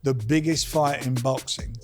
The biggest fight in boxing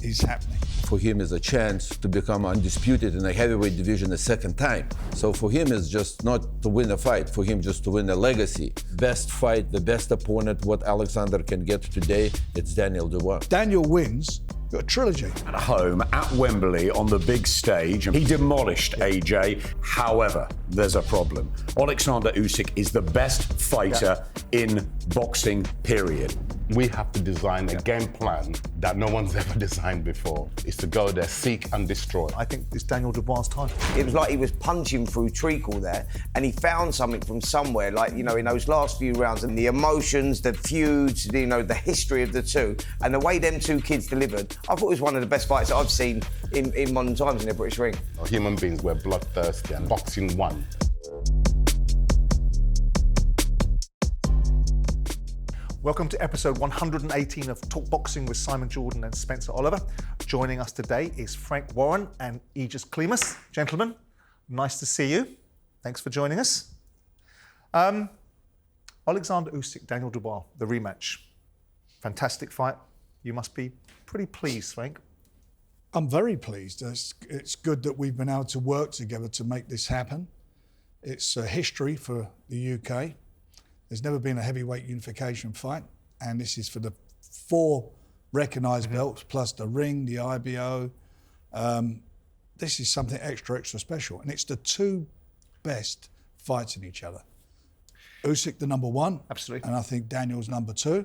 is happening. For him, is a chance to become undisputed in the heavyweight division a second time. So for him, it's just not to win a fight. For him, just to win a legacy. Best fight, the best opponent, what Oleksandr can get today, it's Daniel Dubois. Daniel wins, got a trilogy. At home, at Wembley, on the big stage, he demolished AJ. However, there's a problem. Oleksandr Usyk is the best fighter in boxing, period. We have to design a game plan that no one's ever designed before. Is to go there, seek and destroy. I think it's Daniel Dubois' time. It was like he was punching through treacle there, and he found something from somewhere, like, in those last few rounds, and the emotions, the feuds, the history of the two, and the way them two kids delivered. I thought it was one of the best fights that I've seen in modern times in the British ring. Human beings were bloodthirsty and boxing won. Welcome to episode 118 of Talk Boxing with Simon Jordan and Spencer Oliver. Joining us today is Frank Warren and Aegis Klimas. Gentlemen, nice to see you. Thanks for joining us. Oleksandr Usyk, Daniel Dubois, the rematch. Fantastic fight. You must be pretty pleased, Frank. I'm very pleased. It's good that we've been able to work together to make this happen. It's a history for the UK. There's never been a heavyweight unification fight, and this is for the 4 recognised belts, plus the ring, the IBO. This is something extra special, and it's the 2 best fighting each other. Usyk, the number 1. Absolutely. And I think Daniel's number 2.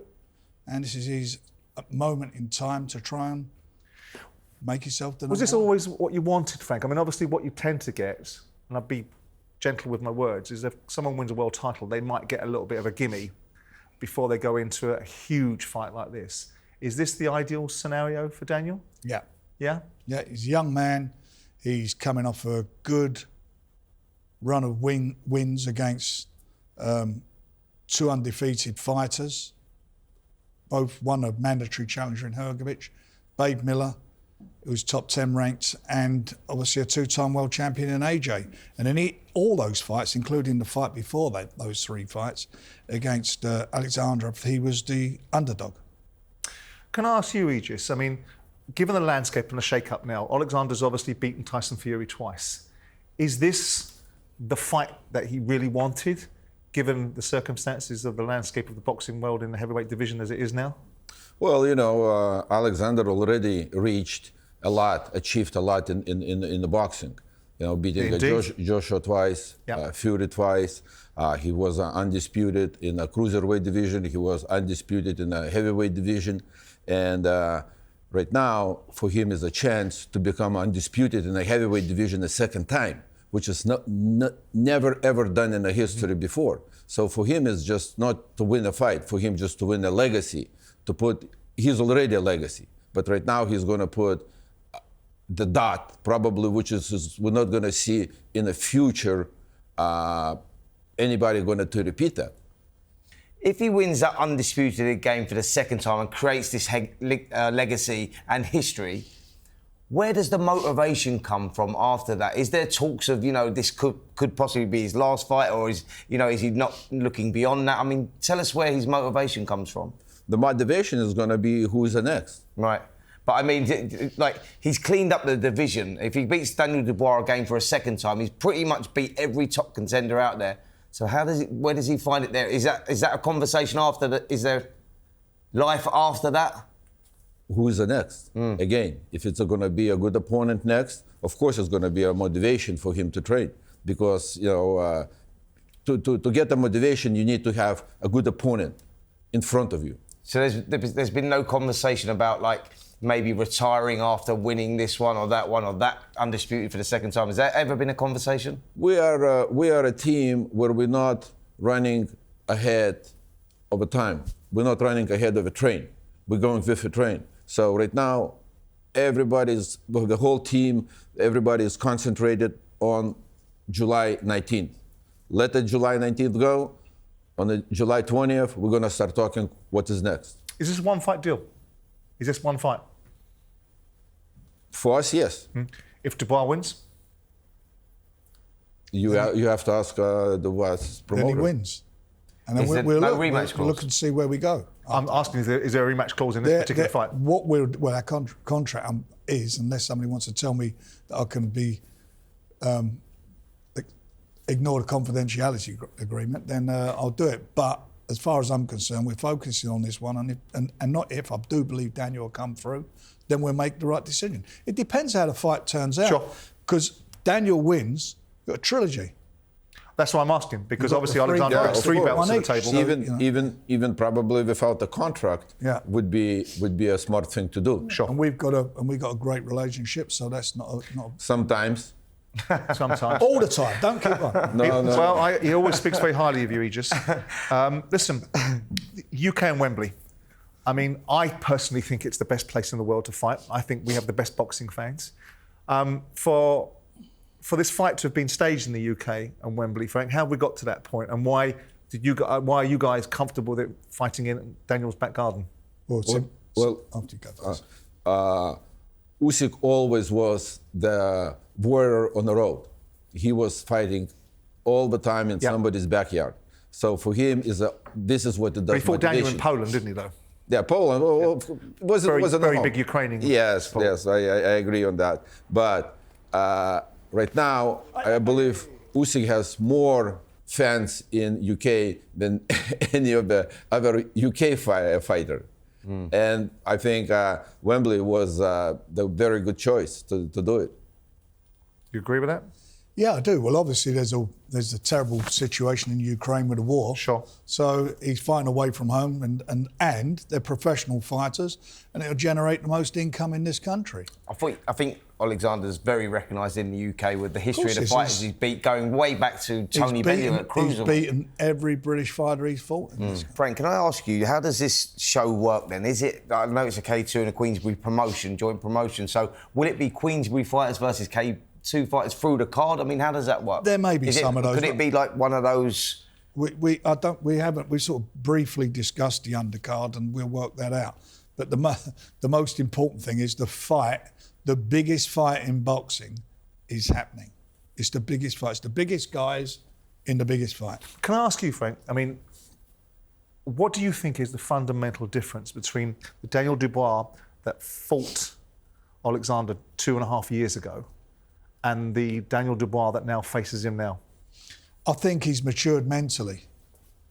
And this is his moment in time to try and make himself the number 1. Was this always what you wanted, Frank? I mean, obviously what you tend to get, and I'd be gentle with my words, is if someone wins a world title, they might get a little bit of a gimme before they go into a huge fight like this. Is this the ideal scenario for Daniel? Yeah. Yeah? Yeah, he's a young man. He's coming off a good run of wins against 2 undefeated fighters. Both won a mandatory challenger in Hrgovic. Babe Miller, who was top 10 ranked, and obviously a 2-time world champion in AJ. And in all those fights, including the fight before those 3 fights against Oleksandr, he was the underdog. Can I ask you, Aegis, I mean, given the landscape and the shake-up now, Oleksandr's obviously beaten Tyson Fury twice. Is this the fight that he really wanted, given the circumstances of the landscape of the boxing world in the heavyweight division as it is now? Well, Oleksandr already reached a lot, achieved a lot in the boxing. Beating Joshua twice, Fury twice. He was undisputed in the cruiserweight division. He was undisputed in the heavyweight division. And right now, for him, is a chance to become undisputed in the heavyweight division a second time, which is never ever done in the history before. So for him, it's just not to win a fight. For him, just to win a legacy. He's already a legacy, but right now he's going to put the dot, probably, which is we're not going to see in the future anybody going to repeat that. If he wins that undisputed game for the second time and creates this legacy and history, where does the motivation come from after that? Is there talks of, this could possibly be his last fight, or is he not looking beyond that? I mean, tell us where his motivation comes from. The motivation is going to be who's the next. Right. But I mean, he's cleaned up the division. If he beats Daniel Dubois again for a second time, he's pretty much beat every top contender out there. So where does he find it there? Is that a conversation after that? Is there life after that? Who is the next? Again, if it's going to be a good opponent next, of course it's going to be a motivation for him to train. Because, to get the motivation, you need to have a good opponent in front of you. So there's been no conversation about maybe retiring after winning this one or that undisputed for the second time. Has that ever been a conversation? We are a team where we're not running ahead of a time. We're not running ahead of a train. We're going with a train. So right now, the whole team, everybody is concentrated on July 19th. Let the July 19th go. On the July 20th, we're going to start talking what is next. Is this a one-fight deal? Is this one fight? For us, yes. If Dubois wins? You have to ask Dubois' promoter. Then he wins. And then we'll look and see where we go. I'm asking, is there a rematch clause in this particular fight? Our contract is, unless somebody wants to tell me that I can be ignore the confidentiality agreement, then I'll do it. But as far as I'm concerned, we're focusing on this one, and not if. I do believe Daniel will come through, then we'll make the right decision. It depends how the fight turns out. Sure. Because Daniel wins, you've got a trilogy. That's why I'm asking, because obviously Oleksandr brings 3 belts to the table. Even probably without the contract, would be a smart thing to do. Sure. And we've got a great relationship, so that's not. Sometimes. Sometimes. All the time. Don't keep on. No. Well, he always speaks very highly of you, Aegis. Listen, UK and Wembley. I mean, I personally think it's the best place in the world to fight. I think we have the best boxing fans. For this fight to have been staged in the UK and Wembley, Frank, how have we got to that point, and why are you guys comfortable with fighting in Daniel's back garden? Well, after you go first. Usyk always was the warrior on the road. He was fighting all the time in somebody's backyard. So for him, this is what it does. But he fought Daniel in Poland, didn't he, though? Yeah, Poland was very big Ukrainian. Yes, I agree on that. But right now, I believe Usyk has more fans in UK than any of the other UK fighter. And I think Wembley was the very good choice to do it. You agree with that? Yeah, I do. Well, obviously there's a terrible situation in Ukraine with the war. Sure. So he's fighting away from home, and they're professional fighters, and it'll generate the most income in this country. I think Oleksandr's very recognised in the UK with the history of the fighters he's beat, going way back to Tony Bellew at Cruiserweight. He's beaten every British fighter he's fought in this country. Frank, can I ask you, how does this show work then? Is it, I know it's a K2 and a Queensberry promotion, joint promotion, so will it be Queensberry fighters versus K2 fighters through the card? I mean, how does that work? There may be some of those. Could it be like one of those? We sort of briefly discussed the undercard, and we'll work that out. But the most important thing is the fight. The biggest fight in boxing is happening. It's the biggest fight. It's the biggest guys in the biggest fight. Can I ask you, Frank? I mean, what do you think is the fundamental difference between the Daniel Dubois that fought Oleksandr 2.5 years ago and the Daniel Dubois that now faces him now? I think he's matured mentally,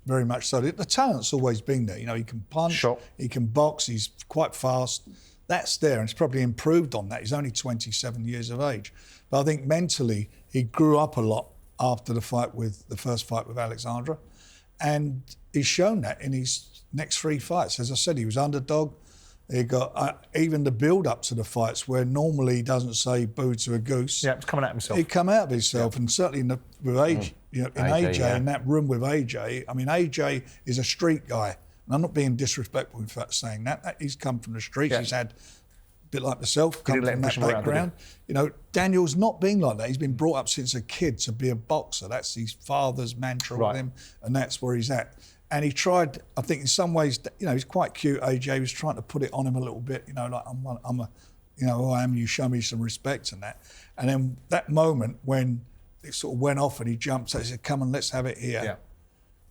very much so. The talent's always been there. You know, he can punch, he can box, he's quite fast. That's there, and it's probably improved on that. He's only 27 years of age. But I think mentally, he grew up a lot after the first fight with Oleksandr. And he's shown that in his next 3 fights. As I said, he was underdog. He got even the build-up to the fights, where normally he doesn't say boo to a goose. Yeah, it's coming out of himself. He'd come out of himself, and certainly with AJ, in that room with AJ. I mean, AJ is a street guy. And I'm not being disrespectful in fact saying that. He's come from the streets. He's had, a bit like myself, come from that background. You know, Daniel's not been like that. He's been brought up since a kid to be a boxer. That's his father's mantra with him, and that's where he's at. And he tried, I think in some ways, you know, he's quite cute, AJ. He was trying to put it on him a little bit, you know, like, you show me some respect and that. And then that moment when it sort of went off and he jumped, so he said, come on, let's have it here.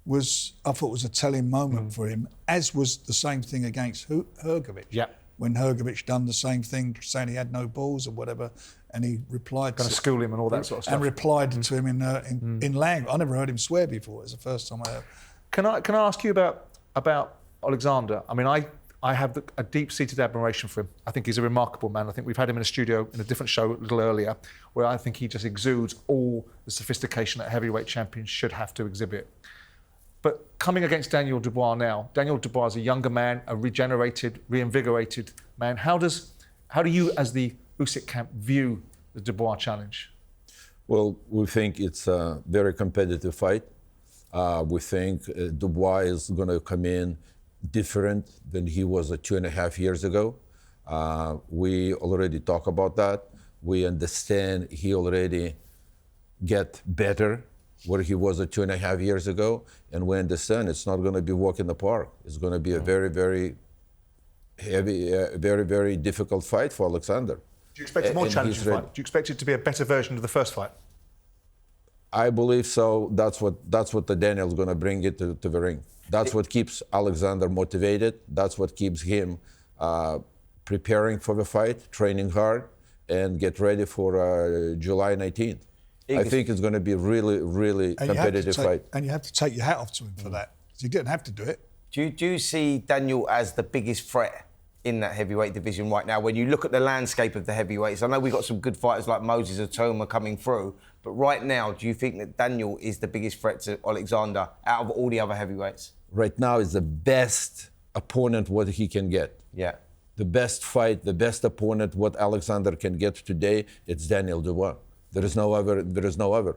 I thought was a telling moment for him, as was the same thing against Hrgovic. Yeah. When Hrgovic done the same thing, saying he had no balls or whatever, and he replied to school him and all that sort of stuff. And replied to him in language. I never heard him swear before. It was the first time I heard. Can I ask you about Oleksandr? I mean, I have a deep-seated admiration for him. I think he's a remarkable man. I think we've had him in a studio in a different show a little earlier, where I think he just exudes all the sophistication that heavyweight champions should have to exhibit. But coming against Daniel Dubois now, Daniel Dubois is a younger man, a regenerated, reinvigorated man. How do you, as the Usyk camp, view the Dubois challenge? Well, we think it's a very competitive fight. We think Dubois is going to come in different than he was 2.5 years ago. We already talk about that. We understand he already get better where he was 2.5 years ago, and we understand it's not going to be walk in the park. It's going to be a very, very heavy, very, very difficult fight for Oleksandr. Do you expect a more challenging fight? Do you expect it to be a better version of the first fight? I believe so. That's what the Daniel's going to bring it to the ring. That's what keeps Oleksandr motivated. That's what keeps him preparing for the fight, training hard, and get ready for July 19th. I think it's going to be really, really competitive fight. And you have to take your hat off to him for that. He didn't have to do it. Do you see Daniel as the biggest threat in that heavyweight division right now? When you look at the landscape of the heavyweights, I know we've got some good fighters like Moses Atoma coming through, but right now, do you think that Daniel is the biggest threat to Oleksandr out of all the other heavyweights? Right now is the best opponent what he can get. Yeah. The best fight, the best opponent what Oleksandr can get today, it's Daniel Dubois. There is no other.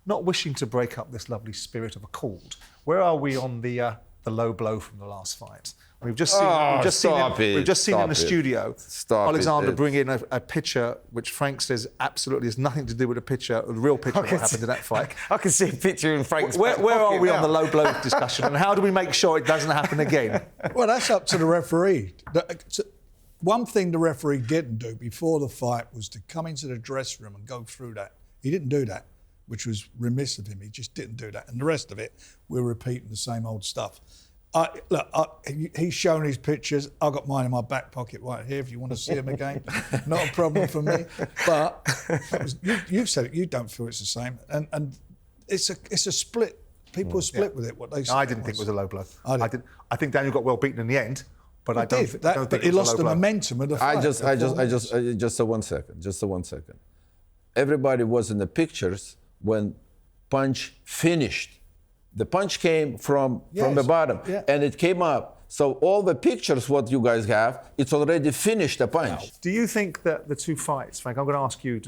Not wishing to break up this lovely spirit of a cold, where are we on the low blow from the last fight? We've just seen in the studio Oleksandr bring in a picture which Frank says absolutely has nothing to do with the picture, the real picture of what happened in that fight. I can see a picture in Frank's Where are we on the low blow discussion, and how do we make sure it doesn't happen again? Well, that's up to the referee. One thing the referee didn't do before the fight was to come into the dressing room and go through that. He didn't do that, which was remiss of him. He just didn't do that. And the rest of it, we're repeating the same old stuff. He's shown his pictures. I've got mine in my back pocket right here if you want to see them again. Not a problem for me. But you've said it, you don't feel it's the same. And it's a split. People are split with it, what they say. I didn't think it was a low blow. I think Daniel got well beaten in the end. But I don't think he lost the momentum of the fight. Just a 1 second. Just a 1 second. Everybody was in the pictures when punch finished. The punch came from the bottom, and it came up. So all the pictures, what you guys have, it's already finished the punch. Do you think that the two fights, Frank, I'm going to ask you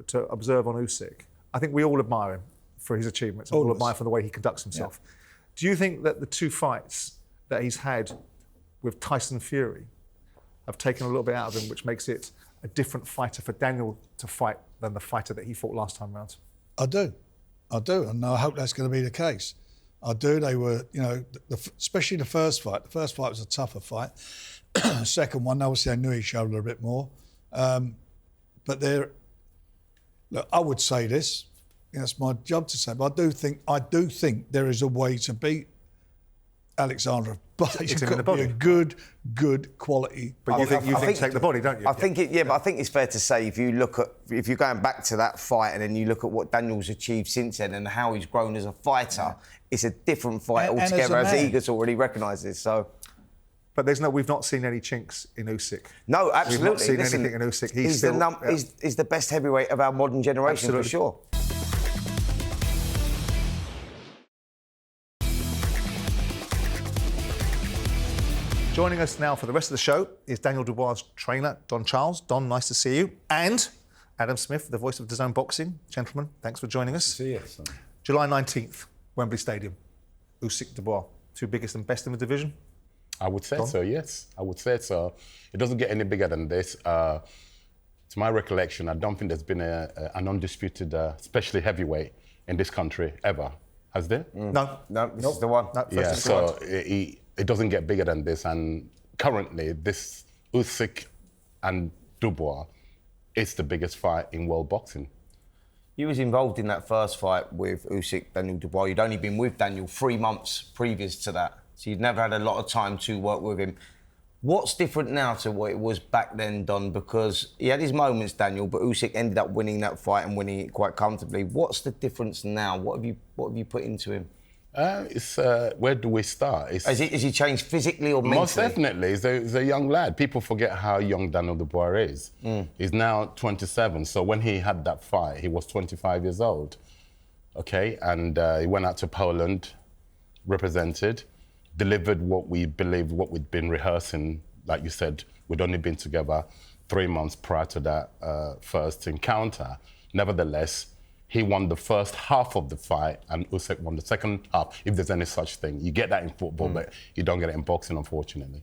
to observe on Usyk. I think we all admire him for his achievements. We all admire for the way he conducts himself. Yeah. Do you think that the two fights that he's had with Tyson Fury have taken a little bit out of him, which makes it a different fighter for Daniel to fight than the fighter that he fought last time round? I do, and I hope that's going to be the case. I do. They were, especially the first fight. The first fight was a tougher fight. The second one, obviously, I knew each other a bit more. But I would say this. It's my job to say, but I do think there is a way to beat Oleksandr, but it's got to be a good quality. But you think take the body, don't you? I think but I think it's fair to say if you're going back to that fight and then you look at what Daniel's achieved since then and how he's grown as a fighter, it's a different fight altogether, as Igor's already recognises. So. But we've not seen any chinks in Usyk. No, absolutely. We've not seen anything in Usyk. He's the best heavyweight of our modern generation, for sure. Joining us now for the rest of the show is Daniel Dubois' trainer, Don Charles. Don, nice to see you. And Adam Smith, the voice of DAZN Boxing. Gentlemen, thanks for joining us. See you. July 19th, Wembley Stadium. Usyk, Dubois, two biggest and best in the division? I would say so, yes. I would say so. It doesn't get any bigger than this. To my recollection, I don't think there's been an undisputed, especially heavyweight, in this country ever. Has there? No, this is the one. Yeah, so it doesn't get bigger than this. And currently, this Usyk and Dubois is the biggest fight in world boxing. You was involved in that first fight with Usyk, Daniel Dubois. You'd only been with Daniel 3 months previous to that. So you'd never had a lot of time to work with him. What's different now to what it was back then, Don? Because he had his moments, Daniel, but Usyk ended up winning that fight and winning it quite comfortably. What's the difference now? What have you put into him? Where do we start? Has he changed physically or mentally? Most definitely. He's a young lad. People forget how young Daniel Dubois is. He's now 27. So when he had that fight, he was 25 years old. Okay, and he went out to Poland, represented, delivered what we'd been rehearsing. Like you said, we'd only been together 3 months prior to that first encounter. Nevertheless, he won the first half of the fight and Usyk won the second half, if there's any such thing. You get that in football, but you don't get it in boxing, unfortunately.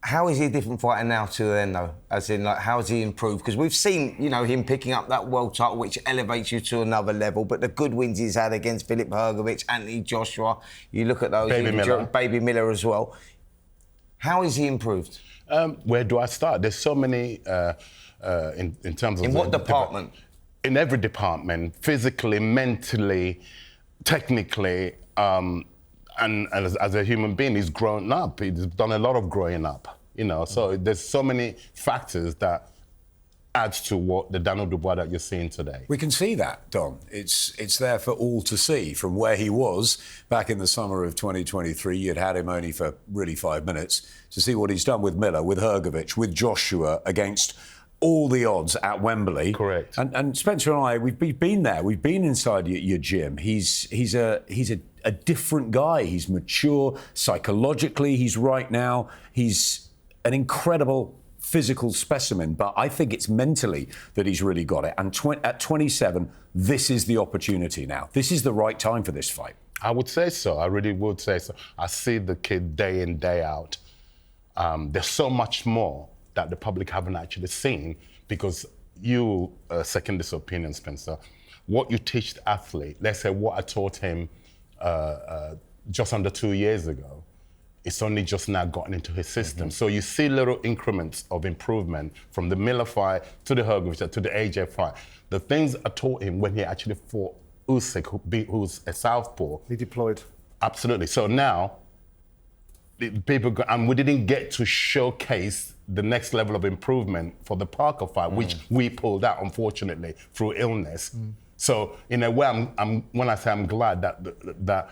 How is he a different fighter now to then, though? As in, how has he improved? Because we've seen, him picking up that world title, which elevates you to another level, but the good wins he's had against Filip Hrgovic, Anthony Joshua, you look at those. Baby Miller as well. How is he improved? Where do I start? There's so many in terms of... In what department? In every department, physically, mentally, technically, And as a human being, he's grown up. He's done a lot of growing up, you know. So there's so many factors that adds to what the Daniel Dubois that you're seeing today. We can see that, Don. It's there for all to see. From where he was back in the summer of 2023, you'd had him only for really 5 minutes, to see what he's done with Miller, with Hrgovic, with Joshua, against all the odds at Wembley. Correct. And Spencer and I, we've been there. We've been inside your gym. He's a different guy. He's mature psychologically. He's right now. He's an incredible physical specimen, but I think it's mentally that he's really got it. And at 27, this is the opportunity now. This is the right time for this fight. I would say so. I really would say so. I see the kid day in, day out. There's so much more that the public haven't actually seen, because you second this opinion, Spencer. What you teach the athlete, let's say what I taught him just under 2 years ago, it's only just now gotten into his system. So you see little increments of improvement from the Miller fight to the Hrgovic to the AJ fight. The things I taught him when he actually fought Usyk, who's a southpaw. He deployed. Absolutely. So now, people, and we didn't get to showcase the next level of improvement for the Parker fight, which we pulled out, unfortunately, through illness. So in a way, when I say I'm glad that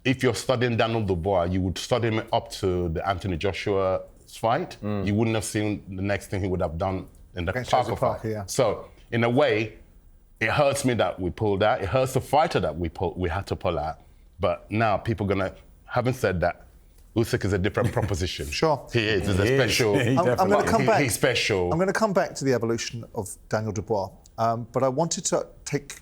if you're studying Daniel Dubois, you would study him up to the Anthony Joshua fight. You wouldn't have seen the next thing he would have done in the Parker fight. Yeah. So in a way, it hurts me that we pulled out. It hurts the fighter that we had to pull out. But now people having said that, Usyk is a different proposition. Sure. He is. He's a special. I'm going to come back. He's special. I'm going to come back to the evolution of Daniel Dubois. But I wanted to take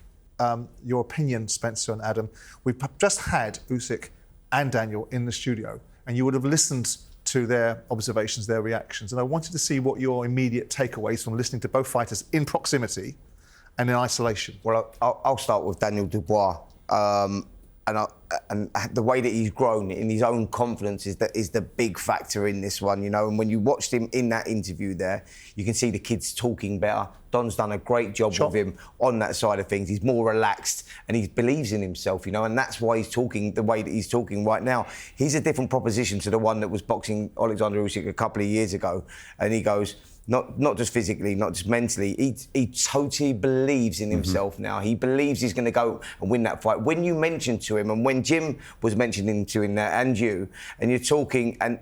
your opinion, Spencer and Adam. We've just had Usyk and Daniel in the studio, and you would have listened to their observations, their reactions. And I wanted to see what your immediate takeaways from listening to both fighters in proximity and in isolation. Well, I'll start with Daniel Dubois. And the way that he's grown in his own confidence is the big factor in this one, you know. And when you watched him in that interview there, you can see the kid's talking better. Don's done a great job with him on that side of things. He's more relaxed and he believes in himself, you know, and that's why he's talking the way that he's talking right now. He's a different proposition to the one that was boxing Oleksandr Usyk a couple of years ago. And he goes, not just physically, not just mentally, he totally believes in himself now. He believes he's going to go and win that fight. When you mentioned to him, and when Jim was mentioning to him there, and you, and you're talking, and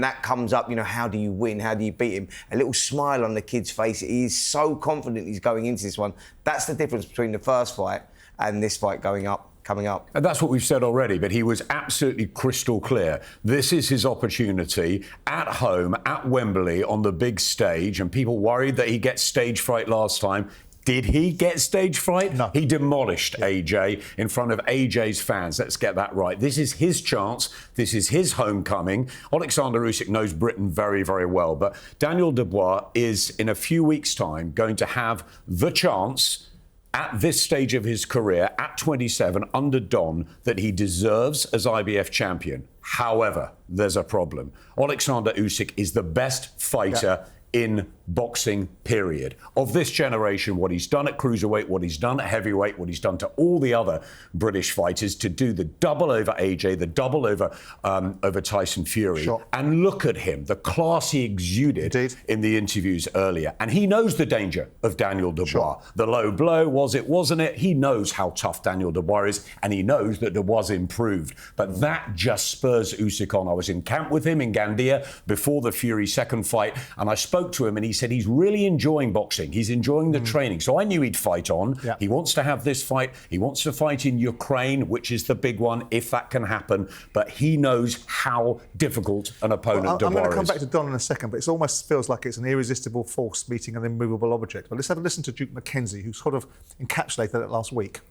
that comes up, you know, how do you win? How do you beat him? A little smile on the kid's face. He is so confident he's going into this one. That's the difference between the first fight and this fight coming up. And that's what we've said already, but he was absolutely crystal clear. This is his opportunity at home, at Wembley, on the big stage, and people worried that he gets stage fright last time. Did he get stage fright? No. He demolished AJ in front of AJ's fans. Let's get that right. This is his chance. This is his homecoming. Oleksandr Usyk knows Britain very, very well, but Daniel Dubois is, in a few weeks' time, going to have the chance at this stage of his career, at 27, under Don, that he deserves as IBF champion. However, there's a problem. Oleksandr Usyk is the best fighter in boxing, period. Of this generation, what he's done at cruiserweight, what he's done at heavyweight, what he's done to all the other British fighters, to do the double over AJ, the double over Tyson Fury. Sure. And look at him, the class he exuded in the interviews earlier. And he knows the danger of Daniel Dubois. Sure. The low blow, was it, wasn't it? He knows how tough Daniel Dubois is, and he knows that Dubois improved. But that just spurs Usyk on. I was in camp with him in Gandia before the Fury second fight, and I spoke to him, and he said he's really enjoying boxing. He's enjoying the training. So I knew he'd fight on. Yeah. He wants to have this fight. He wants to fight in Ukraine, which is the big one, if that can happen. But he knows how difficult an opponent Dubois is. I'm going to come back to Don in a second, but it almost feels like it's an irresistible force meeting an immovable object. But let's have a listen to Duke McKenzie, who sort of encapsulated it last week.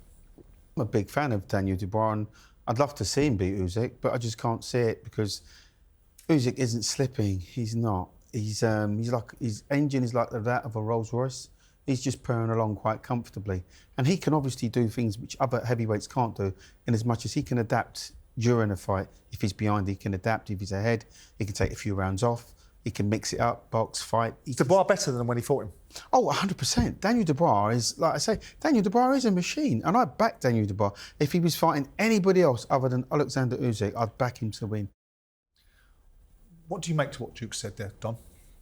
I'm a big fan of Daniel Dubois, and I'd love to see him beat Usyk, but I just can't see it because Usyk isn't slipping. He's not. He's like, his engine is like that of a Rolls Royce. He's just purring along quite comfortably. And he can obviously do things which other heavyweights can't do, in as much as he can adapt during a fight. If he's behind, he can adapt. If he's ahead, he can take a few rounds off. He can mix it up, box, fight. Is Dubois better than when he fought him? Oh, 100%. Daniel Dubois is, like I say, Daniel Dubois is a machine. And I back Daniel Dubois. If he was fighting anybody else other than Oleksandr Usyk, I'd back him to win. What do you make to what Duke said there, Don?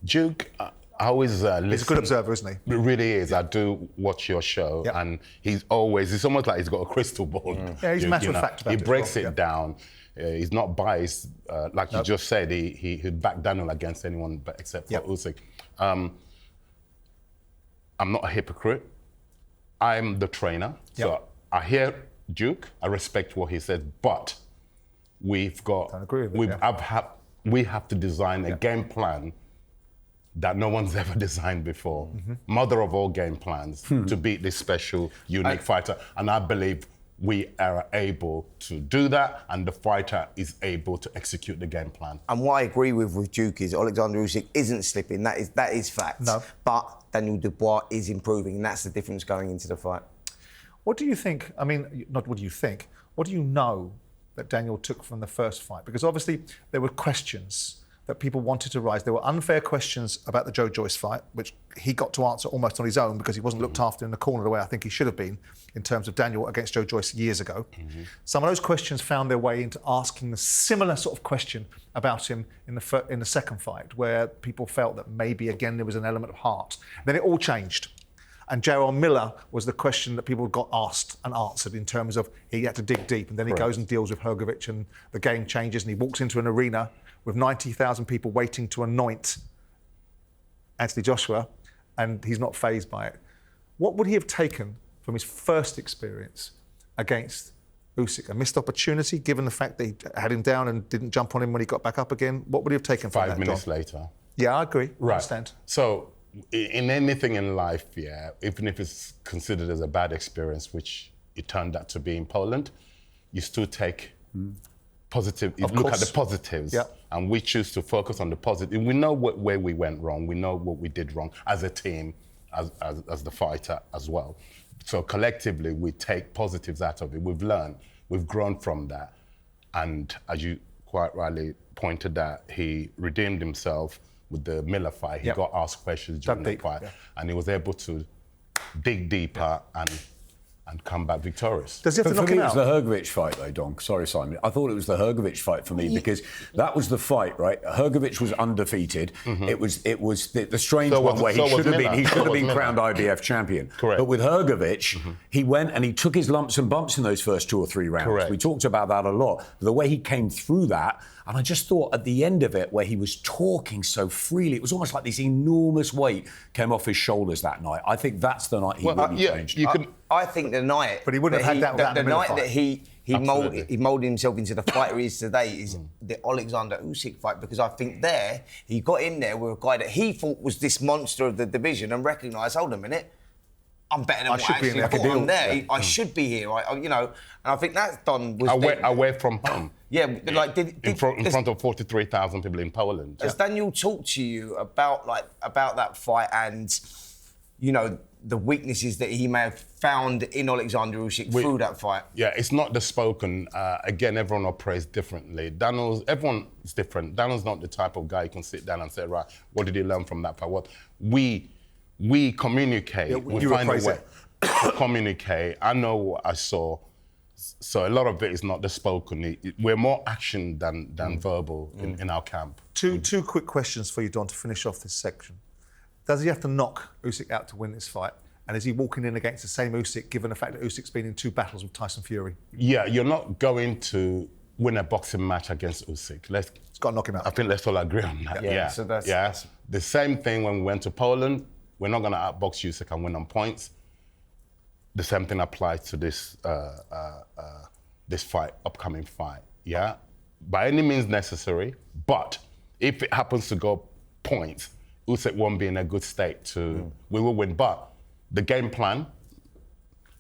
Duke, I always listen. He's a good observer, isn't he? It really is. I do watch your show, and it's almost like he's got a crystal ball. Yeah, he's matter of fact about it. He breaks it down. He's not biased, like you just said. He'd back Daniel against anyone but except for Usyk. I'm not a hypocrite. I'm the trainer, so I hear Duke. I respect what he says, but we've got. I agree with it, we have to design a game plan that no one's ever designed before. Mother of all game plans to beat this special, unique fighter. And I believe we are able to do that, and the fighter is able to execute the game plan. And what I agree with Duke is Oleksandr Usyk isn't slipping. That is fact. No. But Daniel Dubois is improving, and that's the difference going into the fight. What do you think? I mean, not what do you think? What do you know that Daniel took from the first fight? Because obviously there were questions that people wanted to raise. There were unfair questions about the Joe Joyce fight, which he got to answer almost on his own because he wasn't looked after in the corner the way I think he should have been in terms of Daniel against Joe Joyce years ago. Some of those questions found their way into asking the similar sort of question about him in the second fight, where people felt that maybe again there was an element of heart. Then it all changed. And Jarrell Miller was the question that people got asked and answered in terms of he had to dig deep, and then he goes and deals with Hrgovic, and the game changes, and he walks into an arena with 90,000 people waiting to anoint Anthony Joshua, and he's not fazed by it. What would he have taken from his first experience against Usyk? A missed opportunity, given the fact that he had him down and didn't jump on him when he got back up again? What would he have taken from that, 5 minutes Don? later. Yeah, I agree. Right. I understand. So, in anything in life, even if it's considered as a bad experience, which it turned out to be in Poland, you still take positive. You look at the positives, and we choose to focus on the positive. We know where we went wrong. We know what we did wrong as a team, as the fighter as well. So collectively, we take positives out of it. We've learned. We've grown from that. And as you quite rightly pointed out, he redeemed himself with the Miller fight. He got asked questions during the fight, and he was able to dig deeper and come back victorious. Does he have to knock him out? It was the Hrgovic fight, though, Don. Sorry, Simon. I thought it was the Hrgovic fight for me because that was the fight, right? Hrgovic was undefeated. It was the strange one where he should have been crowned IBF champion. Correct. But with Hrgovic, he went and he took his lumps and bumps in those first 2 or 3 rounds. Correct. We talked about that a lot. The way he came through that, and I just thought at the end of it, where he was talking so freely, it was almost like this enormous weight came off his shoulders that night. I think that's the night he really changed. I think the night, but he wouldn't have had that without the night fight. that he moulded himself into the fighter he is today is the Oleksandr Usyk fight, because I think there he got in there with a guy that he thought was this monster of the division and recognised, hold a minute, I'm better than what I actually thought. I'm there. I should be here. And I think that's done. Away from home. Yeah, like in front of 43,000 people in Poland. Has Daniel talked to you about that fight and the weaknesses that he may have found in Oleksandr Usyk through that fight? Yeah, it's not the spoken. Again, everyone operates differently. Everyone's different. Daniel's not the type of guy who can sit down and say, right, what did he learn from that fight? What we communicate. We find a way to communicate. I know what I saw. So a lot of it is not the spoken. We're more action than verbal in our camp. Two quick questions for you, Don, to finish off this section. Does he have to knock Usyk out to win this fight? And is he walking in against the same Usyk, given the fact that Usyk's been in 2 battles with Tyson Fury? Yeah, you're not going to win a boxing match against Usyk. It's got to knock him out. I think let's all agree on that. Yeah. So that's the same thing when we went to Poland. We're not going to outbox Usyk and win on points. The same thing applies to this upcoming fight. Yeah, by any means necessary. But if it happens to go points, Usyk won't be in a good state to. We will win. But the game plan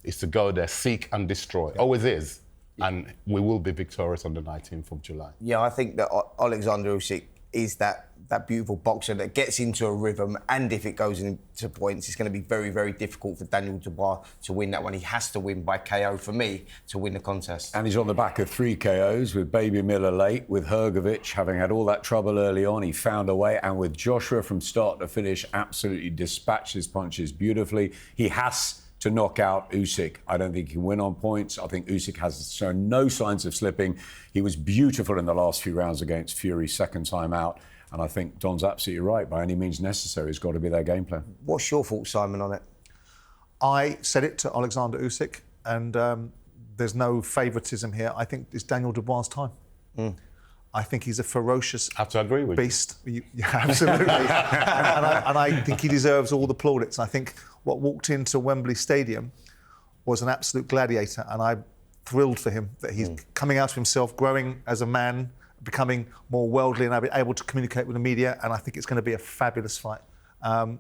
is to go there, seek and destroy. Always is. And we will be victorious on the 19th of July. Yeah, I think that Oleksandr Usyk is that beautiful boxer that gets into a rhythm, and if it goes into points, it's going to be very, very difficult for Daniel Dubois to win that one. He has to win by KO for me to win the contest. And he's on the back of 3 KOs with Baby Miller late, with Hrgovic having had all that trouble early on. He found a way, and with Joshua from start to finish, absolutely dispatched his punches beautifully. He has to knock out Usyk. I don't think he can win on points. I think Usyk has shown no signs of slipping. He was beautiful in the last few rounds against Fury, second time out. And I think Don's absolutely right. By any means necessary, it's got to be their game plan. What's your thoughts, Simon, on it? I said it to Oleksandr Usyk, and there's no favouritism here. I think it's Daniel Dubois' time. I think he's a ferocious I have to agree with beast. Yeah, absolutely. and I think he deserves all the plaudits. I think what walked into Wembley Stadium was an absolute gladiator, and I'm thrilled for him that he's coming out of himself, growing as a man, becoming more worldly and able to communicate with the media, and I think it's going to be a fabulous fight. Do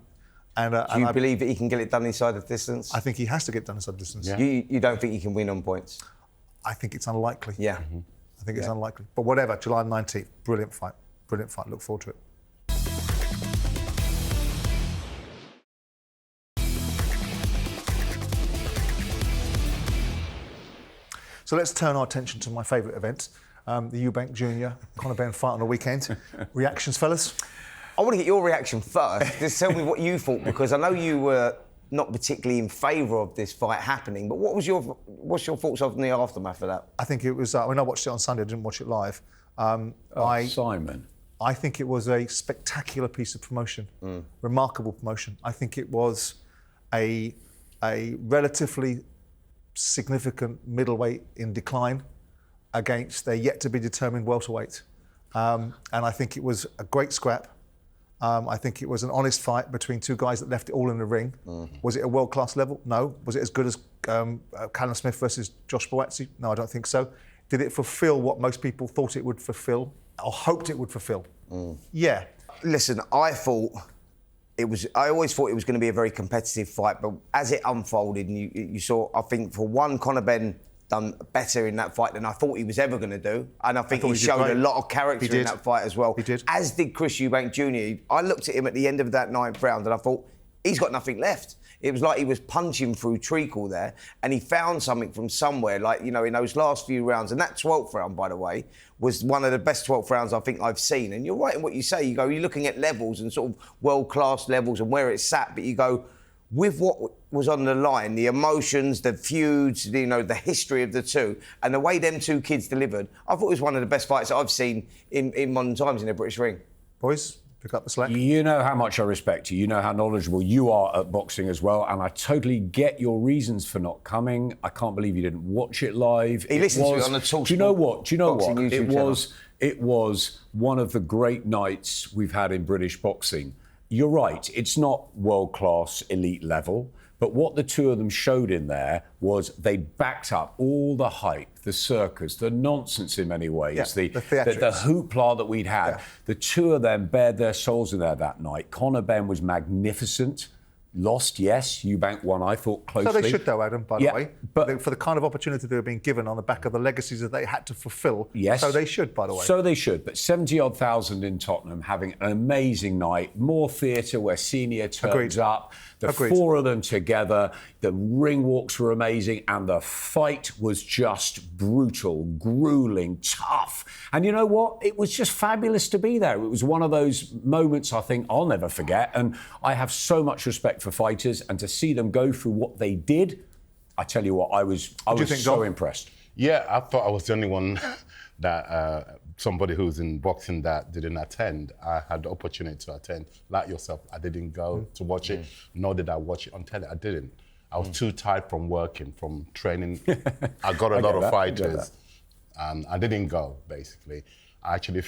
you believe that he can get it done inside the distance? I think he has to get done inside the distance. Yeah. You don't think he can win on points? I think it's unlikely. Yeah. I think it's unlikely. But whatever, July 19th, brilliant fight. Brilliant fight, look forward to it. So let's turn our attention to my favourite event, the Eubank Jr. Conor Benn fight on the weekend. Reactions, fellas? I want to get your reaction first. Just tell me what you thought, because I know you were not particularly in favour of this fight happening, but what's your thoughts on the aftermath of that? I think it was, I watched it on Sunday, I didn't watch it live. Simon. I think it was a spectacular piece of promotion, remarkable promotion. I think it was a relatively significant middleweight in decline against a yet-to-be-determined welterweight. And I think it was a great scrap. I think it was an honest fight between two guys that left it all in the ring. Was it a world-class level? No. Was it as good as Callum Smith versus Josh Boazzi? No, I don't think so. Did it fulfil what most people thought it would fulfil, or hoped it would fulfil? Yeah. Listen, I always thought it was going to be a very competitive fight, but as it unfolded, and you saw, I think, for one, Conor Benn done better in that fight than I thought he was ever going to do. And I think he showed a lot of character in that fight as well. He did. As did Chris Eubank Jr. I looked at him at the end of that 9th round and I thought, he's got nothing left. It was like he was punching through treacle there, and he found something from somewhere, like, in those last few rounds. And that 12th round, by the way, was one of the best 12th rounds I think I've seen. And you're right in what you say. You're looking at levels and sort of world-class levels and where it's sat, but you go, with what was on the line, the emotions, the feuds, the history of the two, and the way them two kids delivered, I thought it was one of the best fights that I've seen in modern times in the British ring. Boys, pick up the slack. You know how much I respect you. You know how knowledgeable you are at boxing as well, and I totally get your reasons for not coming. I can't believe you didn't watch it live. He listened to it on the talkSPORT. Do you know what? YouTube It was one of the great nights we've had in British boxing. You're right, it's not world-class elite level, but what the two of them showed in there was they backed up all the hype, the circus, the nonsense in many ways, the hoopla that we'd had. Yeah. The two of them bared their souls in there that night. Conor Benn was magnificent. Lost, yes. Eubank won, I thought, closely. So they should, though, Adam, by the way. But for the kind of opportunity they were being given on the back of the legacies that they had to fulfil. Yes. So they should, by the way. So they should. But 70-odd thousand in Tottenham, having an amazing night. More theatre where Senior turns up. The four of them together. The ring walks were amazing. And the fight was just brutal, grueling, tough. And you know what? It was just fabulous to be there. It was one of those moments I think I'll never forget. And I have so much respect for fighters, and to see them go through what they did, I tell you what, I was so impressed. Yeah, I thought I was the only one that somebody who's in boxing that didn't attend. I had the opportunity to attend. Like yourself, I didn't go to watch it, nor did I watch it on telly. I didn't. I was too tired from working, from training. I got a lot of fighters. I didn't go, basically. I actually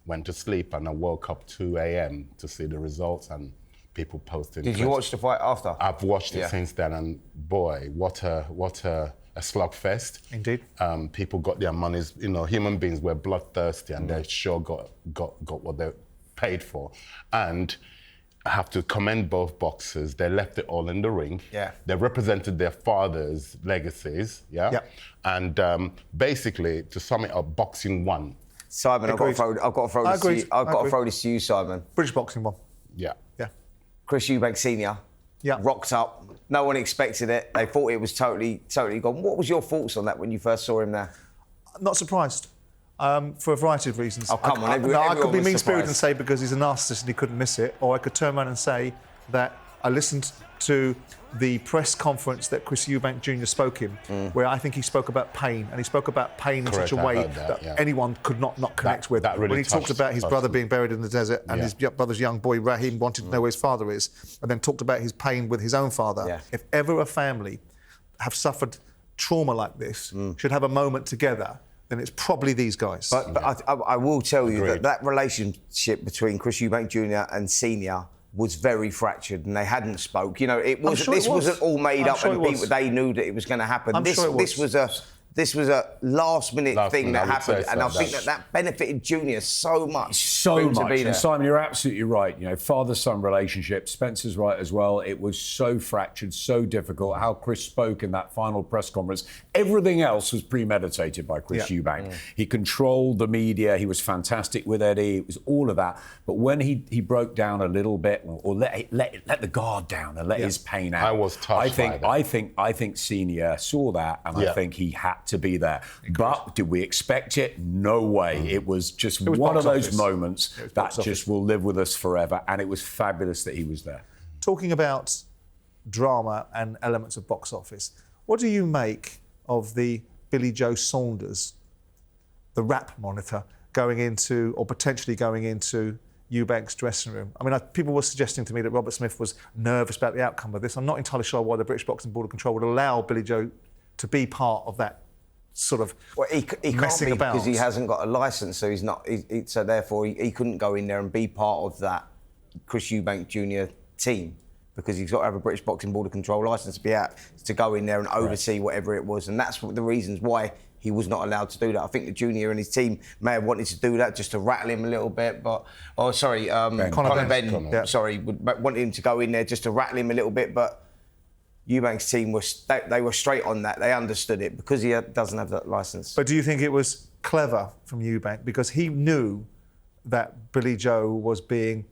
went to sleep and I woke up 2 a.m. to see the results and people posting. Did you watch the fight after? I've watched it since then, and boy, what a slugfest. Indeed. People got their monies. Human beings were bloodthirsty, and they sure got what they paid for. And I have to commend both boxers. They left it all in the ring. Yeah. They represented their fathers' legacies. Yeah. And basically, to sum it up, boxing won. Simon, I've got to throw this to you. I've got to throw this to you, Simon. British boxing one. Yeah. Yeah. Chris Eubank Senior. Yeah. Rocked up. No one expected it. They thought it was totally gone. What was your thoughts on that when you first saw him there? Not surprised. For a variety of reasons. Oh, come on. I could be mean-spirited and say because he's a narcissist and he couldn't miss it, or I could turn around and say that I listened to the press conference that Chris Eubank Jr. spoke in, where I think he spoke about pain, and he spoke about pain in such a way that anyone could not connect with. That really when he talked about his brother being buried in the desert and his brother's young boy, Raheem, wanted to know where his father is, and then talked about his pain with his own father. Yeah. If ever a family have suffered trauma like this, should have a moment together, then it's probably these guys. But I will tell you that relationship between Chris Eubank Jr. and Senior was very fractured, and they hadn't spoke. You know, this wasn't all made up, and they knew that it was going to happen. This was a last-minute thing that happened, and I think that benefited Junior so much. So much. And Simon, you're absolutely right. You know, father-son relationship. Spencer's right as well. It was so fractured, so difficult. How Chris spoke in that final press conference. Everything else was premeditated by Chris Eubank. He controlled the media. He was fantastic with Eddie. It was all of that. But when he broke down a little bit, or let the guard down and let his pain out, I was touched by that. I think Senior saw that, and I think he had to be there. But did we expect it? No way. It was just one of those moments that just will live with us forever, and it was fabulous that he was there. Talking about drama and elements of box office, what do you make of the Billy Joe Saunders, the rap monitor, going into, or potentially going into, Eubank's dressing room? I mean, people were suggesting to me that Robert Smith was nervous about the outcome of this. I'm not entirely sure why the British Boxing Board of Control would allow Billy Joe to be part of that sort of he can't be because he hasn't got a licence, so he's not. So therefore, he couldn't go in there and be part of that Chris Eubank Jr. team because he's got to have a British Boxing Board of Control licence to be out to go in there and oversee whatever it was, and that's the reasons why he was not allowed to do that. I think the Junior and his team may have wanted to do that just to rattle him a little bit, but Conor Benn, wanted him to go in there just to rattle him a little bit, but Eubank's team they were straight on that. They understood it because he doesn't have that licence. But do you think it was clever from Eubank because he knew that Billy Joe was being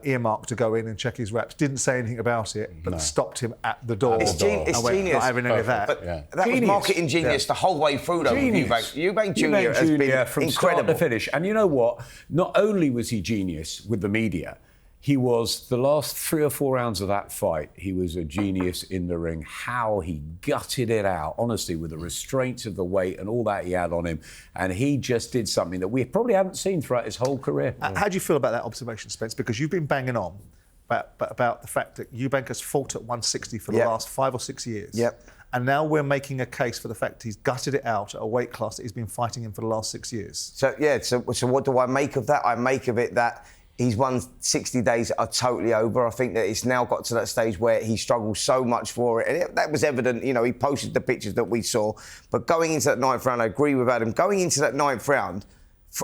earmarked to go in and check his reps? Didn't say anything about it, but stopped him at the door. It's genius. Not having any of that. But that was marketing genius the whole way through, though. Eubank Jr. has been from incredible. Start to finish. And you know what? Not only was he genius with the media, he was, the last 3 or 4 rounds of that fight, he was a genius in the ring. How he gutted it out, honestly, with the restraints of the weight and all that he had on him. And he just did something that we probably haven't seen throughout his whole career. How do you feel about that observation, Spence? Because you've been banging on about the fact that Eubank has fought at 160 for the last 5 or 6 years. And now we're making a case for the fact he's gutted it out at a weight class that he's been fighting in for the last 6 years. So what do I make of that? I make of it that he's won 60 days are totally over. I think that it's now got to that stage where he struggles so much for it. And that was evident, you know, he posted the pictures that we saw. But going into that 9th round, I agree with Adam. Going into that 9th round,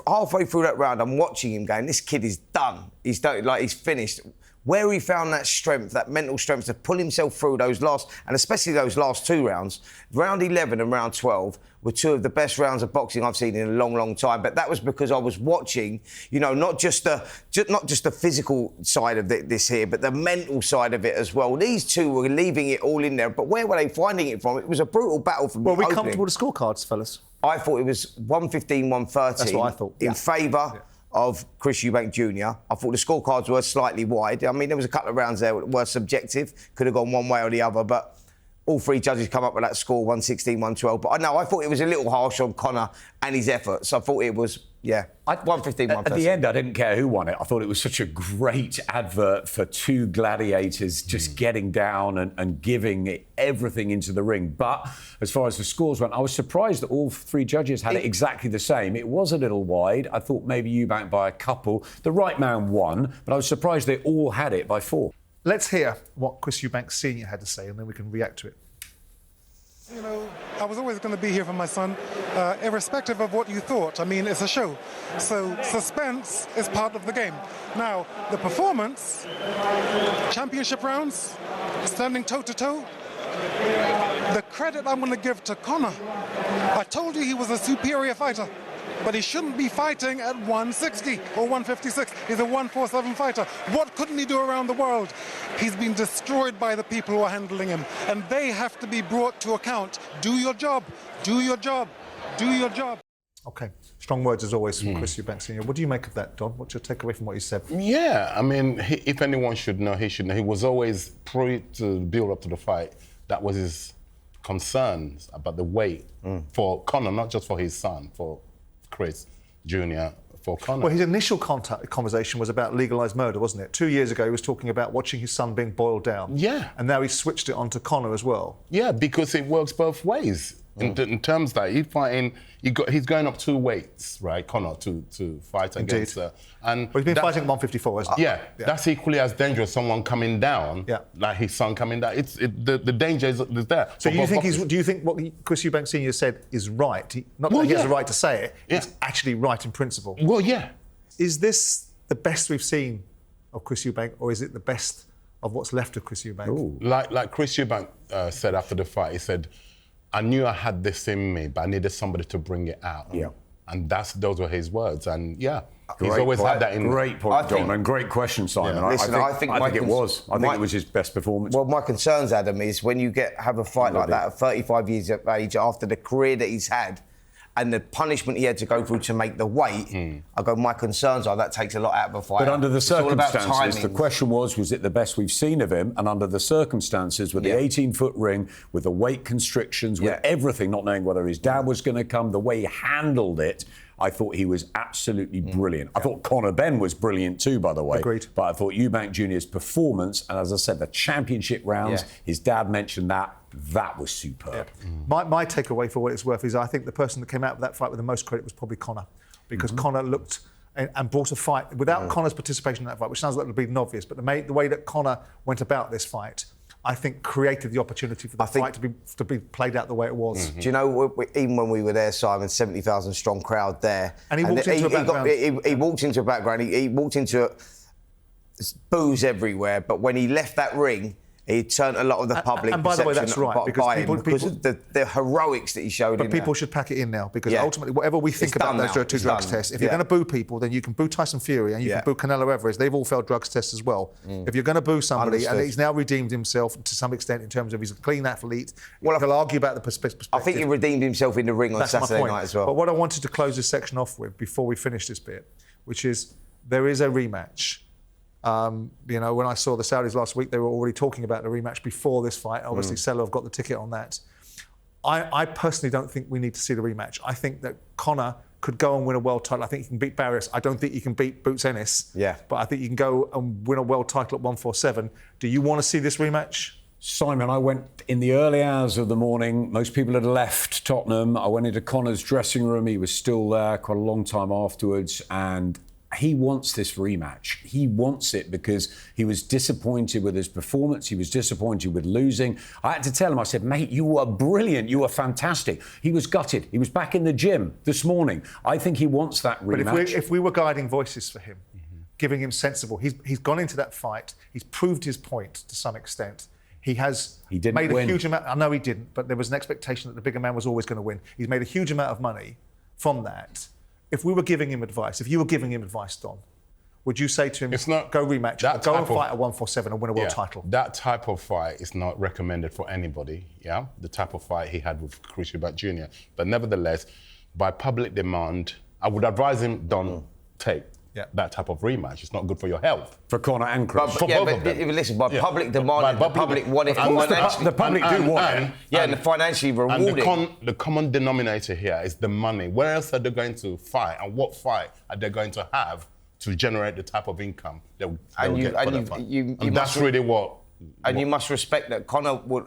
halfway through that round, I'm watching him going, this kid is done. He's done, like he's finished. Where he found that strength, that mental strength to pull himself through those last, and especially those last 2 rounds, round 11 and round 12 were 2 of the best rounds of boxing I've seen in a long, long time. But that was because I was watching, you know, not just the physical side of this here, but the mental side of it as well. These two were leaving it all in there. But where were they finding it from? It was a brutal battle from the opening. Were we comfortable with the scorecards, fellas? I thought it was 115, 113. That's what I thought. In favour of Chris Eubank Jr. I thought the scorecards were slightly wide. I mean, there was a couple of rounds there that were subjective, could have gone one way or the other, but all 3 judges come up with that score, 116, 112. But I thought it was a little harsh on Conor and his efforts. I thought it was, 115, 113. At the end, I didn't care who won it. I thought it was such a great advert for 2 gladiators just getting down and giving it everything into the ring. But as far as the scores went, I was surprised that all 3 judges had it exactly the same. It was a little wide. I thought maybe Eubank by a couple. The right man won, but I was surprised they all had it by 4. Let's hear what Chris Eubank Sr. had to say, and then we can react to it. You know, I was always going to be here for my son, irrespective of what you thought. I mean, it's a show. So suspense is part of the game. Now, the performance, championship rounds, standing toe-to-toe, the credit I'm going to give to Conor. I told you he was a superior fighter. but he shouldn't be fighting at 160 or 156. He's a 147 fighter. What couldn't he do around the world? He's been destroyed by the people who are handling him, and they have to be brought to account. Do your job. Do your job. Do your job. Okay. Strong words as always from Chris Eubank Sr. What do you make of that, Don? What's your takeaway from what he said? Yeah, I mean, if anyone should know, he should know. He was always pro to build up to the fight. That was his concerns about the weight for Conor, not just for his son, for Chris Jr., for Conor. Well, his initial conversation was about legalised murder, wasn't it? 2 years ago, he was talking about watching his son being boiled down. Yeah. And now he's switched it on to Conor as well. Yeah, because it works both ways. In terms that he's fighting, he's going up 2 weights, right, Conor, to fight against her. Well, he's been fighting at 154, hasn't he? Yeah, that's equally as dangerous. Someone coming down, like his son coming down. The danger is there. So do you think what Chris Eubank Sr. said is right? Not that he has a right to say it. It's actually right in principle. Well, yeah. Is this the best we've seen of Chris Eubank, or is it the best of what's left of Chris Eubank? Ooh. Like Chris Eubank said after the fight, he said, I knew I had this in me, but I needed somebody to bring it out. Yeah. And those were his words. And yeah, he's Great always point. had that in. Great point, Don, and great question, Simon. Yeah. Listen, I think it was. I think it was his best performance. Well, my concerns, Adam, is when you have a fight like that at 35 years of age, after the career that he's had, and the punishment he had to go through to make the weight, I go, my concerns are that takes a lot out of a fight. But under the circumstances, the question was it the best we've seen of him? And under the circumstances, with the 18-foot ring, with the weight constrictions, with everything, not knowing whether his dad was going to come, the way he handled it, I thought he was absolutely brilliant. I thought Conor Benn was brilliant too, by the way. Agreed. But I thought Eubank Jr.'s performance, and as I said, the championship rounds, his dad mentioned that was superb. My takeaway for what it's worth is I think the person that came out of that fight with the most credit was probably Conor, because Conor looked and brought a fight without Conor's participation in that fight, which sounds like it'll be obvious, but the way that Conor went about this fight, I think created the opportunity for the fight to be played out the way it was. Do you know, even when we were there, Simon, 70,000 strong crowd there. And he walked into a background. He walked into a background. He walked into booze everywhere. But when he left that ring, he turned a lot of the public and by the way, that's right, because of the heroics that he showed. But people should pack it in now, because ultimately, whatever we think about those 2 drugs tests, if you're going to boo people, then you can boo Tyson Fury and you can boo Canelo Alvarez. They've all failed drugs tests as well. If you're going to boo somebody, and he's now redeemed himself to some extent in terms of he's a clean athlete, well, he'll argue about the perspective. I think he redeemed himself in the ring on Saturday night as well. But what I wanted to close this section off with before we finish this bit, which is there is a rematch. When I saw the Saudis last week, they were already talking about the rematch before this fight. Obviously, Sello have got the ticket on that. I personally don't think we need to see the rematch. I think that Conor could go and win a world title. I think he can beat Barrios. I don't think he can beat Boots Ennis. Yeah. But I think he can go and win a world title at 147. Do you want to see this rematch? Simon, I went in the early hours of the morning. Most people had left Tottenham. I went into Conor's dressing room. He was still there quite a long time afterwards, and he wants this rematch. He wants it because he was disappointed with his performance. He was disappointed with losing. I had to tell him, I said, mate, you were brilliant. You were fantastic. He was gutted. He was back in the gym this morning. I think he wants that rematch. But if we were guiding voices for him, giving him sensible, he's gone into that fight. He's proved his point to some extent. He didn't made a huge amount. I know he didn't, but there was an expectation that the bigger man was always going to win. He's made a huge amount of money from that. If we were giving him advice, if you were giving him advice, Don, would you say to him, go rematch, or go and fight at 147 and win a world title? That type of fight is not recommended for anybody, the type of fight he had with Chris Eubank Jr. But nevertheless, by public demand, I would advise him, don't take that type of rematch. It's not good for your health. For Conor and Chris. But listen, by public demand, the public want it. The public do want it. And financially rewarding. And the common denominator here is the money. Where else are they going to fight, and what fight are they going to have to generate the type of income they'll get for that fight? And that's really what... And you must respect that Conor would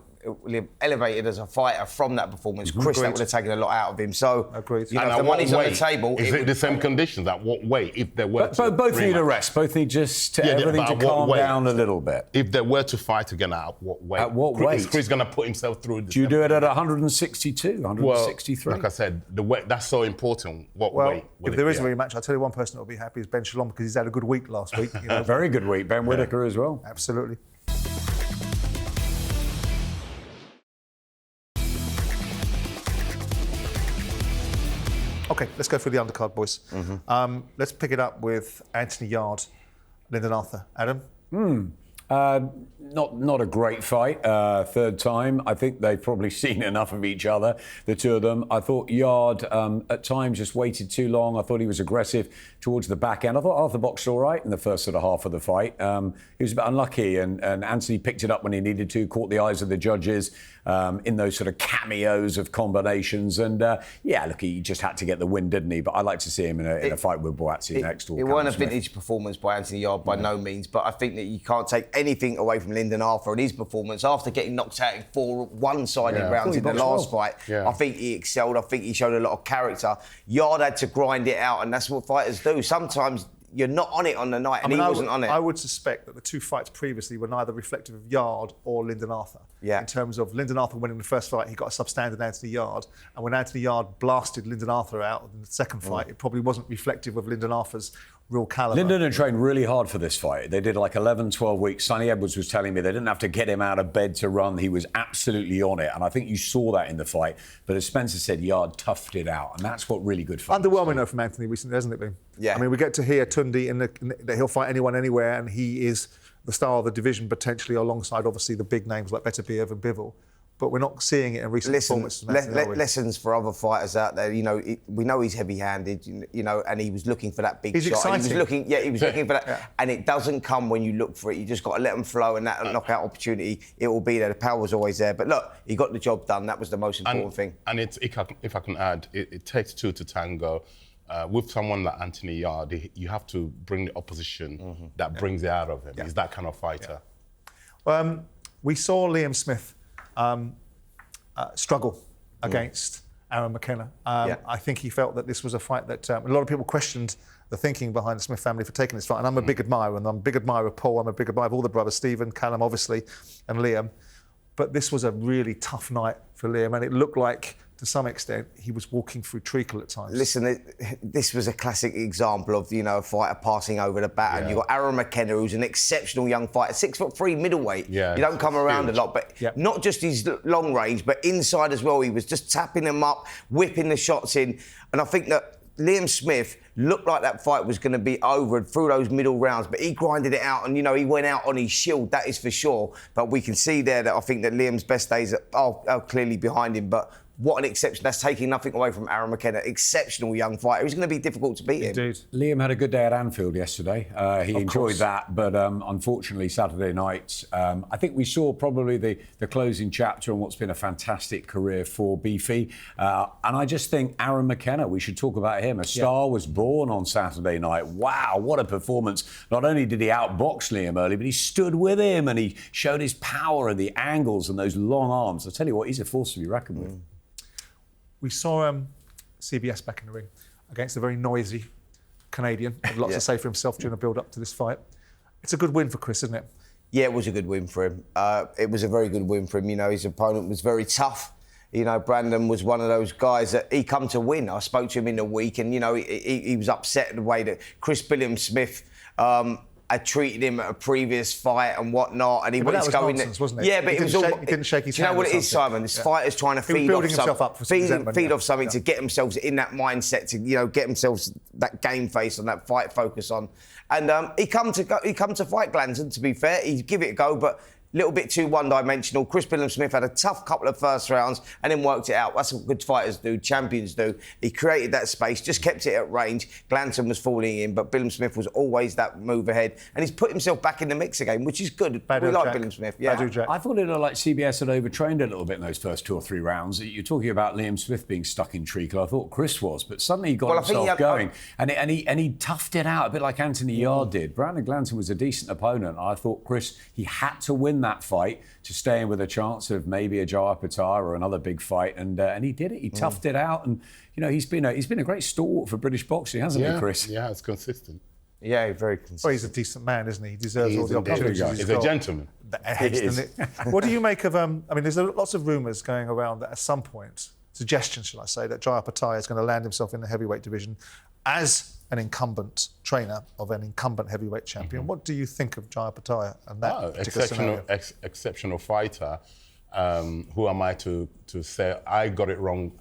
have elevated as a fighter from that performance. Chris, that would have taken a lot out of him. So, agreed. You know, if the money's on the table... Is it the same conditions? At what weight, if there were to... Both need a rest. Both need just everything to calm down a little bit. If they were to fight again, at what weight? At what weight? Is Chris going to put himself through... Do you do it at 162, 163? Well, like I said, the weight, that's so important. What weight? If there is a rematch, I'll tell you one person that will be happy is Ben Shalom, because he's had a good week last week. You know. Very good week. Ben Whittaker as well. Absolutely. Okay, let's go through the undercard, boys. Let's pick it up with Anthony Yarde, Lyndon Arthur. Adam? Not a great fight. Third time. I think they've probably seen enough of each other, the two of them. I thought Yarde at times just waited too long. I thought he was aggressive towards the back end. I thought Arthur boxed all right in the first sort of half of the fight. He was a bit unlucky, and Anthony picked it up when he needed to, caught the eyes of the judges in those sort of cameos of combinations. And look, he just had to get the win, didn't he? But I'd like to see him in a fight with Boatsy next. It wasn't a vintage performance by Anthony Yarde by no means, but I think that you can't take anything away from Lyndon Arthur and his performance after getting knocked out in 4 one-sided rounds in the last fight. I think he excelled. I think he showed a lot of character. Yarde had to grind it out, and that's what fighters do. Sometimes you're not on it on the night, and he wasn't on it. I would suspect that the 2 fights previously were neither reflective of Yarde or Lyndon Arthur. In terms of Lyndon Arthur winning the first fight, he got a substandard Anthony Yarde, and when Anthony Yarde blasted Lyndon Arthur out in the second fight, it probably wasn't reflective of Lyndon Arthur's real calibre. Lyndon had trained really hard for this fight. They did like 11, 12 weeks. Sonny Edwards was telling me they didn't have to get him out of bed to run. He was absolutely on it. And I think you saw that in the fight. But as Spencer said, Yarde toughed it out. And that's what really good fights. Underwhelming though from Anthony recently, hasn't it been? Yeah. I mean, we get to hear Tundi that he'll fight anyone anywhere, and he is the star of the division potentially alongside obviously the big names like Beterbiev and Bivol. But we're not seeing it in recent performances. Lessons for other fighters out there. You know, we know he's heavy-handed. You know, and he was looking for that big he's shot. Exciting. He was looking for that, and it doesn't come when you look for it. You just got to let them flow, and that knockout opportunity, it will be there. The power was always there. But look, he got the job done. That was the most important thing. And if I can add, it takes 2 to tango. With someone like Anthony Yarde, you have to bring the opposition that brings it out of him. He's that kind of fighter. We saw Liam Smith struggle against Aaron McKenna. I think he felt that this was a fight that a lot of people questioned the thinking behind the Smith family for taking this fight. And I'm a big admirer, and I'm a big admirer of Paul. I'm a big admirer of all the brothers, Stephen, Callum, obviously, and Liam. But this was a really tough night for Liam, and it looked like, to some extent, he was walking through treacle at times. Listen, this was a classic example of, a fighter passing over the baton. You've got Aaron McKenna, who's an exceptional young fighter, 6'3" middleweight. You don't come around a lot, but not just his long range, but inside as well. He was just tapping them up, whipping the shots in. And I think that Liam Smith looked like that fight was going to be over through those middle rounds, but he grinded it out, and he went out on his shield, that is for sure. But we can see there that I think that Liam's best days are clearly behind him. But what an exception. That's taking nothing away from Aaron McKenna. Exceptional young fighter. He's going to be difficult to beat him. Indeed. Liam had a good day at Anfield yesterday. He enjoyed that, but unfortunately Saturday night, I think we saw probably the closing chapter on what's been a fantastic career for Beefy. And I just think Aaron McKenna, we should talk about him. A star was born on Saturday night. Wow, what a performance. Not only did he outbox Liam early, but he stood with him and he showed his power and the angles and those long arms. I tell you what, he's a force to be reckoned with. We saw CBS back in the ring against a very noisy Canadian. Had lots to say for himself during the build-up to this fight. It's a good win for Chris, isn't it? Yeah, it was a good win for him. It was a very good win for him. His opponent was very tough. Brandon was one of those guys that he come to win. I spoke to him in the week, and he was upset the way that Chris Billiam-Smith had treated him at a previous fight and whatnot, and he was going. Nonsense, wasn't it? Yeah, but he didn't shake his hand. You know what it is, Simon? This fighter's trying to feed off something to get themselves in that mindset to get themselves that game face and that fight focus on. And he come to fight Glanton. To be fair, he give it a go, but a little bit too one-dimensional. Chris Billiam-Smith had a tough couple of first rounds and then worked it out. That's what good fighters do, champions do. He created that space, just kept it at range. Glanton was falling in, but Billiam-Smith was always that move ahead. And he's put himself back in the mix again, which is good. We like Billiam-Smith. Yeah. I thought it looked like CBS had overtrained a little bit in those first 2 or 3 rounds. You're talking about Liam Smith being stuck in treacle. I thought Chris was, but suddenly he got himself going. And he toughed it out, a bit like Anthony Yarde did. Brandon Glanton was a decent opponent. I thought Chris, he had to win that fight to stay in with a chance of maybe a Joe Apatow or another big fight, and he did it. He toughed it out, and he's been a great stalwart for British boxing, hasn't he, Chris? Yeah, it's consistent. Yeah, very consistent. Well, he's a decent man, isn't he? He deserves all the opportunities. He's a gentleman. What do you make of? There's lots of rumours going around that at some point, suggestions, shall I say, that Joe Apatow is going to land himself in the heavyweight division as an incumbent trainer of an incumbent heavyweight champion. What do you think of Jaya Pataya and that particular scenario? Exceptional fighter. Who am I to say I got it wrong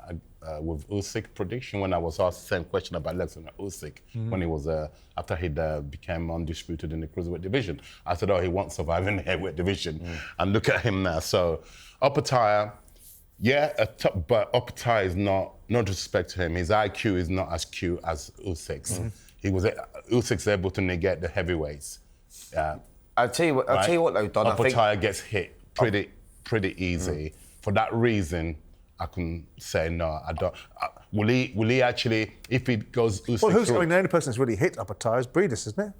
with Usyk prediction when I was asked the same question about Oleksandr Usyk when he was after he became undisputed in the cruiserweight division. I said, oh, he won't survive in the heavyweight division, and look at him now. So upper tire, yeah, but upper tire is not. No disrespect to him, his IQ is not as cute as Usyk's. Usyk's able to negate the heavyweights. I'll tell you what though, Don. Upper tire gets hit pretty easy. For that reason, I can say no. I don't. Will he actually? If he goes Usyk Well, through, the only person that's really hit upper tire is Breedis, isn't it?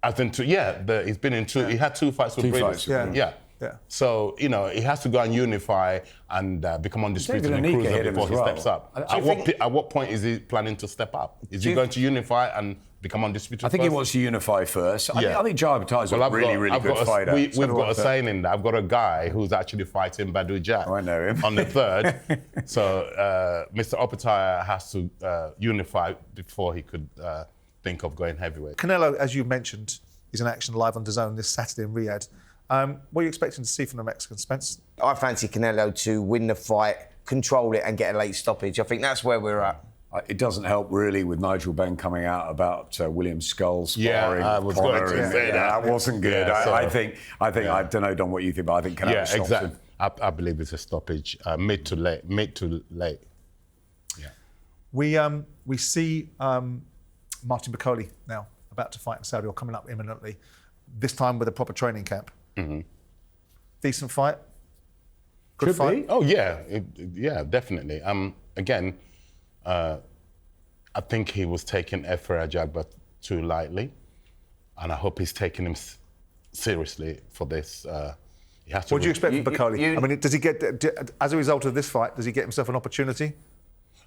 As in he's been in two. He had 2 fights with Breedis. Yeah. So, he has to go and unify and become undisputed in the cruiser before he steps up. At what point is he planning to step up? Is he going to unify and become undisputed I think first? he wants to unify first. I think Jai Bataille's a really good fighter. We've got a saying in there. I've got a guy who's actually fighting Badou Jack. I know him. On the 3rd. So Mr. Upper has to unify before he could think of going heavyweight. Canelo, as you mentioned, is in action live on DAZN this Saturday in Riyadh. What are you expecting to see from the Mexican, Spence? I fancy Canelo to win the fight, control it, and get a late stoppage. I think that's where we're at. It doesn't help really with Nigel Benn coming out about William Skull sparring. I was going to say that. That wasn't good. Yeah, I think. I don't know, Don, what you think, but I think Canelo stops him. I believe it's a stoppage, mid to late. Yeah. We see Martin Bakole now about to fight in Saudi or coming up imminently. This time with a proper training camp. Decent fight. Good fight. Oh yeah, definitely. Again, I think he was taking Efra Jagba too lightly, and I hope he's taking him seriously for this. He has to. What do you expect from Bakole? I mean, does he get as a result of this fight? Does he get himself an opportunity?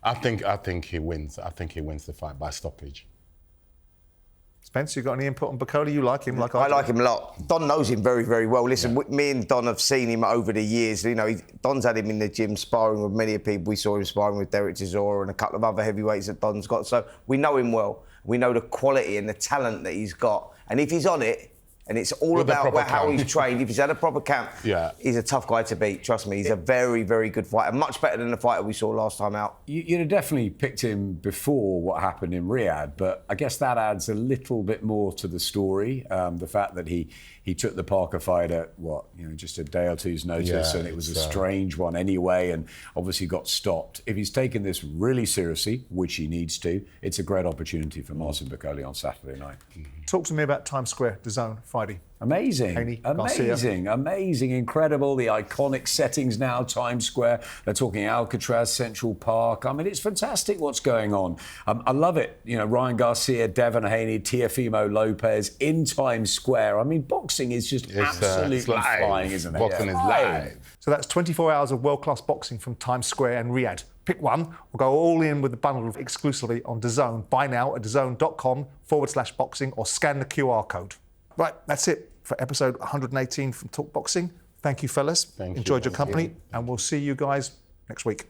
I think he wins. I think he wins the fight by stoppage. Spence, you got any input on Bakole? You like him? I like him a lot. Don knows him very, very well. Listen, me and Don have seen him over the years. Don's had him in the gym sparring with many people. We saw him sparring with Derek Chisora and a couple of other heavyweights that Don's got. So we know him well. We know the quality and the talent that he's got. And if he's on it, and it's all about how he's trained, if he's had a proper camp, he's a tough guy to beat. Trust me, he's a very, very good fighter. Much better than the fighter we saw last time out. You'd have definitely picked him before what happened in Riyadh, but I guess that adds a little bit more to the story. The fact that he took the Parker fight at, just a day or two's notice, and it was a strange one anyway, and obviously got stopped. If he's taken this really seriously, which he needs to, it's a great opportunity for Martin Bakole on Saturday night. Talk to me about Times Square, DAZN, Friday. Amazing, amazing, incredible. The iconic settings now, Times Square. They're talking Alcatraz, Central Park. I mean, it's fantastic what's going on. I love it. Ryan Garcia, Devin Haney, Teofimo Lopez in Times Square. I mean, boxing is just absolutely flying, isn't it? Boxing is live. So that's 24 hours of world-class boxing from Times Square and Riyadh. Pick one. We'll go all in with the bundle exclusively on DAZN. Buy now at DAZN.com/boxing or scan the QR code. Right, that's it for episode 118 from Talk Boxing. Thank you, fellas. Thank you. Enjoyed your company, and we'll see you guys next week.